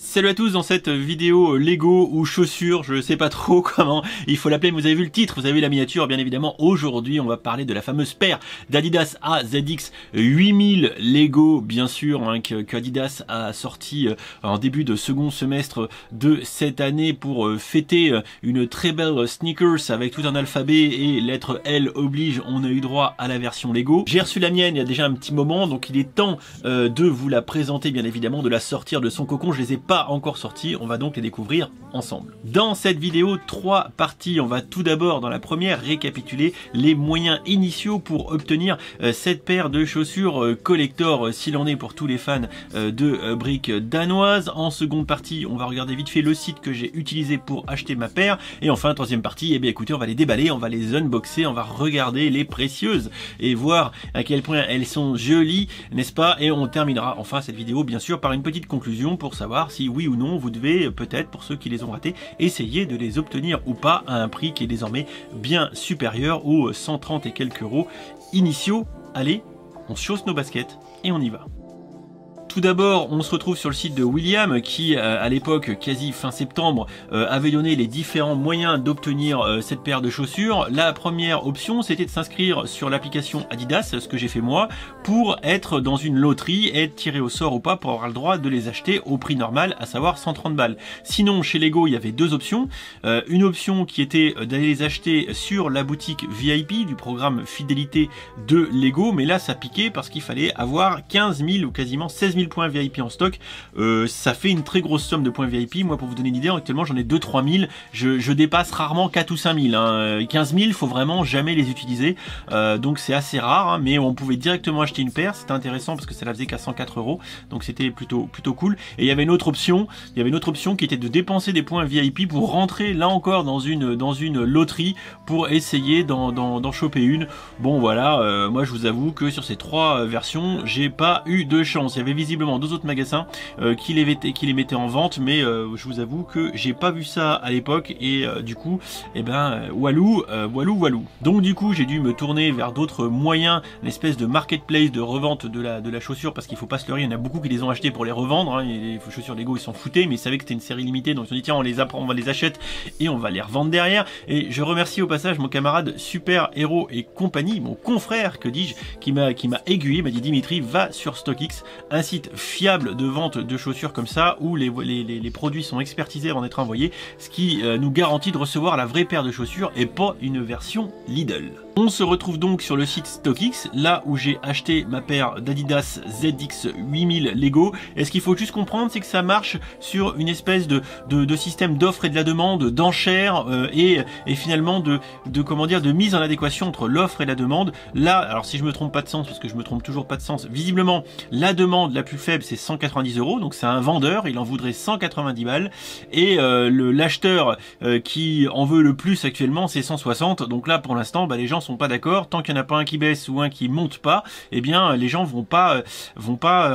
Salut à tous, dans cette vidéo Lego ou chaussures, je sais pas trop comment il faut l'appeler, mais vous avez vu le titre, vous avez vu la miniature, bien évidemment. Aujourd'hui on va parler de la fameuse paire d'Adidas AZX 8000 Lego, bien sûr, hein, que Adidas a sorti en début de second semestre de cette année pour fêter une très belle sneakers avec tout un alphabet et lettre L oblige, on a eu droit à la version Lego. J'ai reçu la mienne il y a déjà un petit moment, donc il est temps de vous la présenter, bien évidemment, de la sortir de son cocon. Je les ai pas encore sortis, on va donc les découvrir ensemble. Dans cette vidéo, 3 parties. On va tout d'abord, dans la première, récapituler les moyens initiaux pour obtenir cette paire de chaussures collector, s'il en est pour tous les fans de briques danoises. En seconde partie, on va regarder vite fait le site que j'ai utilisé pour acheter ma paire. Et enfin, troisième partie, eh bien écoutez, on va les déballer, on va les unboxer, on va regarder les précieuses et voir à quel point elles sont jolies, n'est-ce pas? Et on terminera enfin cette vidéo, bien sûr, par une petite conclusion pour savoir si oui ou non vous devez peut-être, pour ceux qui les ont ratés, essayer de les obtenir ou pas à un prix qui est désormais bien supérieur aux 130 et quelques euros initiaux. Allez, on chausse nos baskets et on y va. Tout d'abord, on se retrouve sur le site de William qui, à l'époque, quasi fin septembre, avait donné les différents moyens d'obtenir cette paire de chaussures. La première option, c'était de s'inscrire sur l'application Adidas, ce que j'ai fait moi, pour être dans une loterie et être tiré au sort ou pas pour avoir le droit de les acheter au prix normal, à savoir 130 balles. Sinon, chez Lego, il y avait deux options. Une option qui était d'aller les acheter sur la boutique VIP du programme fidélité de Lego, mais là, ça piquait parce qu'il fallait avoir 15 000 ou quasiment 16 000 points VIP en stock. Ça fait une très grosse somme de points VIP. Moi, pour vous donner une idée, actuellement j'en ai 2-3 000, je dépasse rarement 4 ou 5 000, hein. 15 000, faut vraiment jamais les utiliser, donc c'est assez rare, hein, mais on pouvait directement acheter une paire. C'était intéressant parce que ça la faisait qu'à 104 euros, donc c'était plutôt cool. Et il y avait une autre option, qui était de dépenser des points VIP pour rentrer là encore dans une loterie pour essayer d'en choper une. Bon voilà, moi je vous avoue que sur ces trois versions, j'ai pas eu de chance. Il y avait visiblement deux autres magasins qui les mettaient en vente, mais je vous avoue que j'ai pas vu ça à l'époque et du coup, eh ben walou. Donc du coup, j'ai dû me tourner vers d'autres moyens, l'espèce de marketplace de revente de la chaussure, parce qu'il faut pas se leurrer, il y en a beaucoup qui les ont achetés pour les revendre, hein. Les chaussures Lego ils s'en foutaient, mais ils savaient que c'était une série limitée, donc ils se sont dit tiens, on va les achète et on va les revendre derrière. Et je remercie au passage mon camarade Super Héros et compagnie, mon confrère que dis-je, qui m'a aiguillé, m'a dit Dimitri, va sur StockX, un site fiable de vente de chaussures comme ça, où les produits sont expertisés avant d'être envoyés, ce qui nous garantit de recevoir la vraie paire de chaussures et pas une version Lidl. On se retrouve donc sur le site StockX, là où j'ai acheté ma paire d'Adidas ZX 8000 Lego. Et ce qu'il faut juste comprendre, c'est que ça marche sur une espèce de système d'offre et de la demande, d'enchères et finalement de mise en adéquation entre l'offre et la demande. Là, alors si je me trompe pas de sens, parce que je me trompe toujours pas de sens, visiblement la demande la plus faible c'est 190 euros, donc c'est un vendeur, il en voudrait 190 balles, et l'acheteur qui en veut le plus actuellement c'est 160. Donc là pour l'instant, les gens sont pas d'accord. Tant qu'il n'y en a pas un qui baisse ou un qui monte pas, eh bien les gens vont pas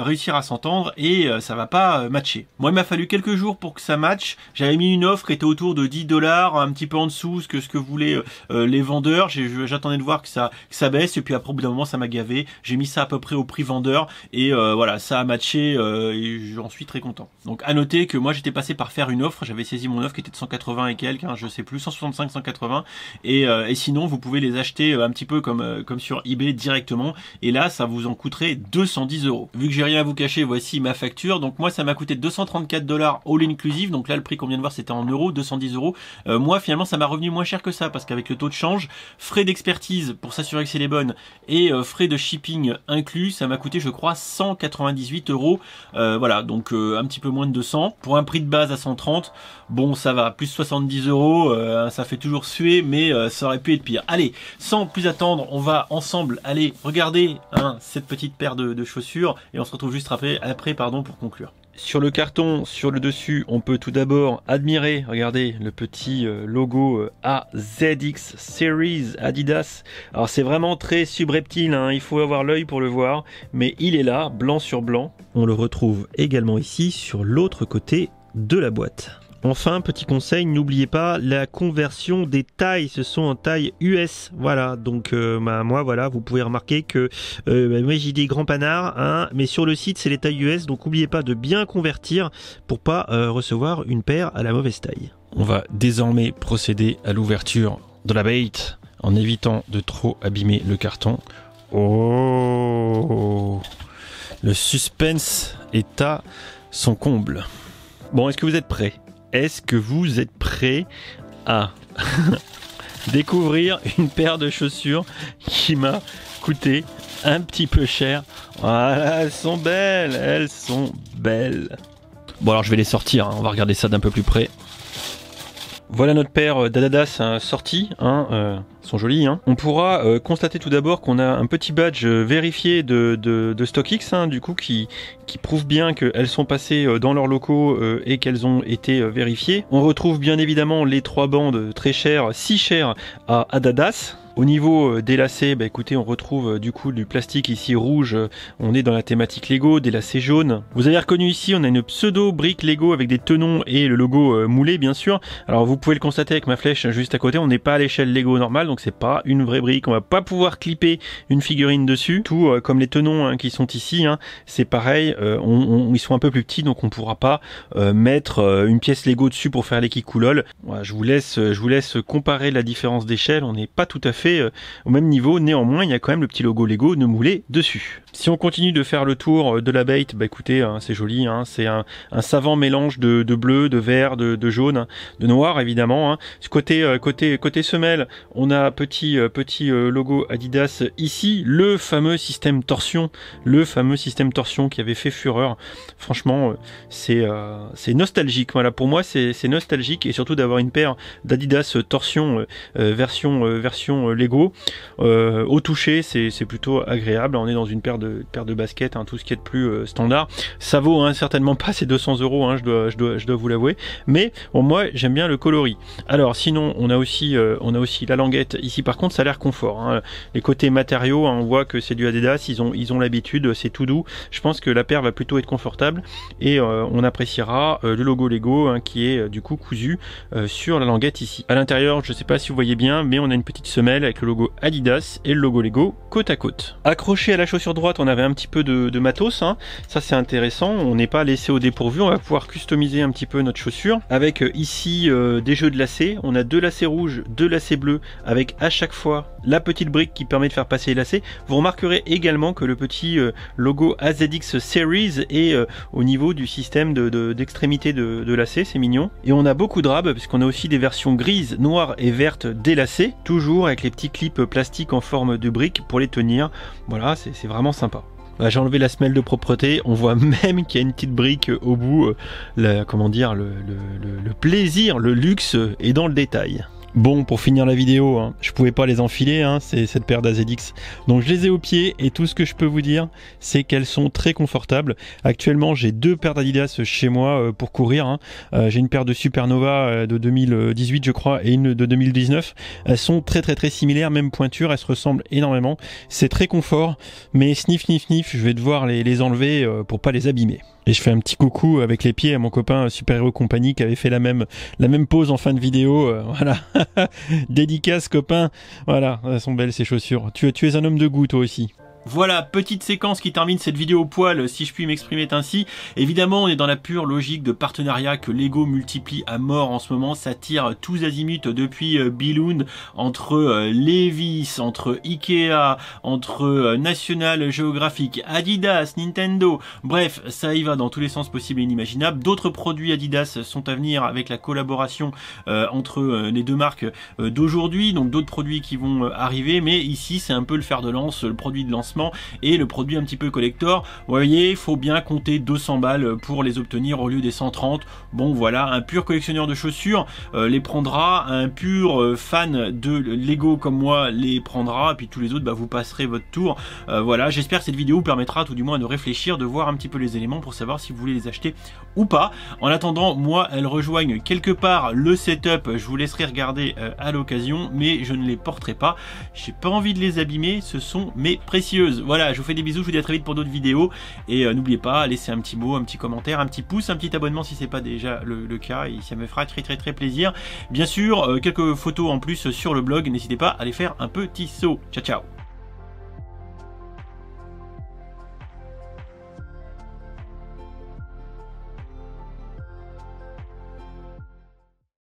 réussir à s'entendre et ça va pas matcher. Moi il m'a fallu quelques jours pour que ça matche. J'avais mis une offre qui était autour de 10 $, un petit peu en dessous ce que voulaient les vendeurs. J'attendais de voir que ça baisse, et puis après au bout d'un moment ça m'a gavé. J'ai mis ça à peu près au prix vendeur et voilà, ça a matché et j'en suis très content. Donc à noter que moi j'étais passé par faire une offre, j'avais saisi mon offre qui était de 180 et quelques, hein, je sais plus, 165, 180, et sinon vous pouvez les acheter un petit peu comme sur eBay directement, et là ça vous en coûterait 210 euros. Vu que j'ai rien à vous cacher, voici ma facture. Donc moi ça m'a coûté 234 $ all inclusive, donc là le prix qu'on vient de voir c'était en euros, 210 euros. Moi finalement ça m'a revenu moins cher que ça, parce qu'avec le taux de change, frais d'expertise pour s'assurer que c'est les bonnes et frais de shipping inclus, ça m'a coûté je crois 198 euros. Voilà, donc un petit peu moins de 200 pour un prix de base à 130. Bon, ça va, plus 70 euros, ça fait toujours suer, mais ça aurait pu être pire. Allez, sans plus attendre, on va ensemble aller regarder cette petite paire de chaussures et on se retrouve juste après pour conclure. Sur le carton, sur le dessus, on peut tout d'abord admirer, regardez, le petit logo AZX Series Adidas. Alors c'est vraiment très subreptile, hein, il faut avoir l'œil pour le voir, mais il est là, blanc sur blanc. On le retrouve également ici, sur l'autre côté de la boîte. Enfin, petit conseil, n'oubliez pas la conversion des tailles, ce sont en taille US, voilà, donc moi voilà, vous pouvez remarquer que moi j'ai des grands panards, hein, mais sur le site c'est les tailles US, donc n'oubliez pas de bien convertir pour pas recevoir une paire à la mauvaise taille. On va désormais procéder à l'ouverture de la bait en évitant de trop abîmer le carton. Oh, le suspense est à son comble. Bon, est-ce que vous êtes prêts? Est-ce que vous êtes prêts à découvrir une paire de chaussures qui m'a coûté un petit peu cher? Voilà, elles sont belles, elles sont belles. Bon alors je vais les sortir, hein, on va regarder ça d'un peu plus près. Voilà notre paire d'Adidas sorties, hein, sont jolies. Hein. On pourra constater tout d'abord qu'on a un petit badge vérifié de StockX, hein, du coup qui prouve bien qu'elles sont passées dans leurs locaux et qu'elles ont été vérifiées. On retrouve bien évidemment les 3 bandes très chères, si chères à Adidas. Au niveau des lacets, bah écoutez, on retrouve du coup du plastique ici rouge, on est dans la thématique Lego, des lacets jaunes. Vous avez reconnu ici, on a une pseudo brique Lego avec des tenons et le logo moulé bien sûr. Alors vous pouvez le constater avec ma flèche juste à côté, on n'est pas à l'échelle Lego normale, donc c'est pas une vraie brique, on va pas pouvoir clipper une figurine dessus. Tout comme les tenons hein, qui sont ici, hein, c'est pareil, ils sont un peu plus petits, donc on pourra pas mettre une pièce Lego dessus pour faire les kikoulol. Voilà, je vous laisse comparer la différence d'échelle, on n'est pas tout à fait au même niveau, néanmoins il y a quand même le petit logo Lego ne moulé dessus. Si on continue de faire le tour de la bait, bah écoutez, hein, c'est joli, hein, c'est un savant mélange de bleu, de vert, de jaune, de noir évidemment. Hein. Côté semelle, on a petit logo Adidas ici, le fameux système torsion qui avait fait fureur. Franchement, c'est nostalgique. Voilà, pour moi c'est nostalgique et surtout d'avoir une paire d'Adidas torsion version Lego au toucher, c'est plutôt agréable. On est dans une paire de baskets, hein, tout ce qui est de plus standard. Ça vaut hein, certainement pas ces 200 €, hein, je dois vous l'avouer. Mais bon, moi j'aime bien le coloris. Alors sinon on a aussi la languette. Ici par contre ça a l'air confort. Hein. Les côtés matériaux, hein, on voit que c'est du Adidas. Ils ont l'habitude, c'est tout doux. Je pense que la paire va plutôt être confortable et on appréciera le logo Lego hein, qui est du coup cousu sur la languette ici. À l'intérieur, je sais pas si vous voyez bien, mais on a une petite semelle avec le logo Adidas et le logo Lego côte à côte. Accroché à la chaussure droite, on avait un petit peu de matos, hein. Ça c'est intéressant, on n'est pas laissé au dépourvu, on va pouvoir customiser un petit peu notre chaussure avec ici des jeux de lacets. On a 2 lacets rouges, 2 lacets bleus avec à chaque fois la petite brique qui permet de faire passer les lacets. Vous remarquerez également que le petit logo AZX Series est au niveau du système d'extrémité de lacets, c'est mignon. Et on a beaucoup de drap puisqu'on a aussi des versions grises, noires et vertes des lacets, toujours avec les petits clips plastiques en forme de briques pour les tenir. Voilà, c'est vraiment sympa. J'ai enlevé la semelle de propreté, on voit même qu'il y a une petite brique au bout. Comment dire, le plaisir, le luxe est dans le détail. Bon, pour finir la vidéo, hein, je pouvais pas les enfiler, hein, c'est cette paire d'AZX. Donc je les ai au pied et tout ce que je peux vous dire, c'est qu'elles sont très confortables. Actuellement, j'ai 2 paires d'Adidas chez moi pour courir. Hein. J'ai une paire de Supernova de 2018, je crois, et une de 2019. Elles sont très similaires, même pointure, elles se ressemblent énormément. C'est très confort, mais sniff, je vais devoir les enlever pour pas les abîmer. Et je fais un petit coucou avec les pieds à mon copain Super Hero Company qui avait fait la même pose en fin de vidéo. Voilà. Dédicace copain. Voilà, elles sont belles ces chaussures. Tu es un homme de goût toi aussi. Voilà, petite séquence qui termine cette vidéo au poil, si je puis m'exprimer ainsi. Évidemment, on est dans la pure logique de partenariat que Lego multiplie à mort en ce moment. Ça tire tous azimuts depuis Billund, entre Levi's, entre Ikea, entre National Geographic, Adidas, Nintendo. Bref, ça y va dans tous les sens possibles et inimaginables. D'autres produits Adidas sont à venir avec la collaboration entre les deux marques d'aujourd'hui. Donc d'autres produits qui vont arriver. Mais ici, c'est un peu le fer de lance, le produit de lancement et le produit un petit peu collector. Vous voyez, il faut bien compter 200 balles pour les obtenir au lieu des 130. Bon voilà, un pur collectionneur de chaussures les prendra, un pur fan de Lego comme moi les prendra, et puis tous les autres, bah, vous passerez votre tour. Voilà, j'espère que cette vidéo vous permettra tout du moins de réfléchir, de voir un petit peu les éléments pour savoir si vous voulez les acheter ou pas. En attendant, moi, elles rejoignent quelque part le setup, je vous laisserai regarder à l'occasion, mais je ne les porterai pas. J'ai pas envie de les abîmer, ce sont mes précieux. précieuse. Voilà, je vous fais des bisous, je vous dis à très vite pour d'autres vidéos. Et n'oubliez pas, laissez un petit mot, un petit commentaire, un petit pouce, un petit abonnement si c'est pas déjà le cas. Et ça me fera très plaisir. Bien sûr, quelques photos en plus sur le blog. N'hésitez pas à aller faire un petit saut. Ciao, ciao.